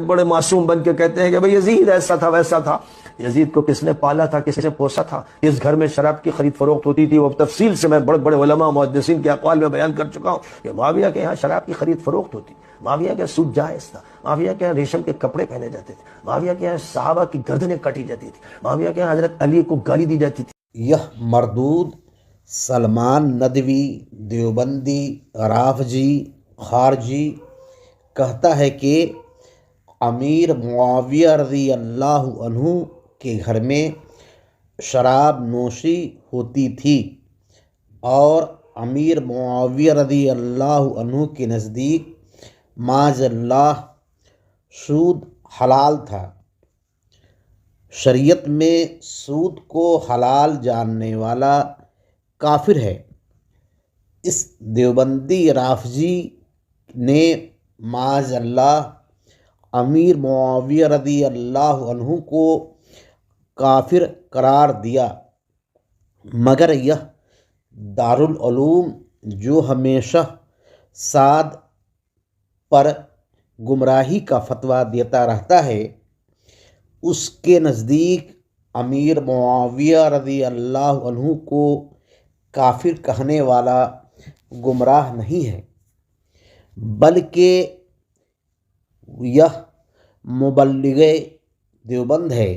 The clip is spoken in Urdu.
بڑے معصوم بن کے کہتے ہیں کہ بھئی یزید ایسا تھا ویسا تھا. یزید کو کس نے پالا تھا, کس نے پوسا تھا؟ اس گھر میں شراب کی خرید فروخت ہوتی تھی. وہ تفصیل سے میں بڑے بڑے علماء محدثین کے اقوال میں بیان کر چکا ہوں کہ معاویہ کے یہاں شراب کی خرید فروخت ہوتی. معاویہ کے سود جائز تھا. معاویہ کے یہاں ریشم کے کپڑے پہنے جاتے تھے. معاویہ کے یہاں صحابہ کی گردنیں کاٹی جاتی تھی. معاویہ کے یہاں حضرت علی کو گالی دی جاتی تھی. یہ مردود سلمان ندوی دیوبندی رافضی خارجی کہتا ہے کہ امیر معاویہ رضی اللہ عنہ کے گھر میں شراب نوشی ہوتی تھی اور امیر معاویہ رضی اللہ عنہ کے نزدیک معاذ اللہ سود حلال تھا. شریعت میں سود کو حلال جاننے والا کافر ہے. اس دیوبندی رافضی نے معاذ اللہ امیر معاویہ رضی اللہ عنہ کو کافر قرار دیا، مگر یہ دارالعلوم جو ہمیشہ سعد پر گمراہی کا فتویٰ دیتا رہتا ہے، اس کے نزدیک امیر معاویہ رضی اللہ عنہ کو کافر کہنے والا گمراہ نہیں ہے، بلکہ یہ مبلغ دیوبند ہے.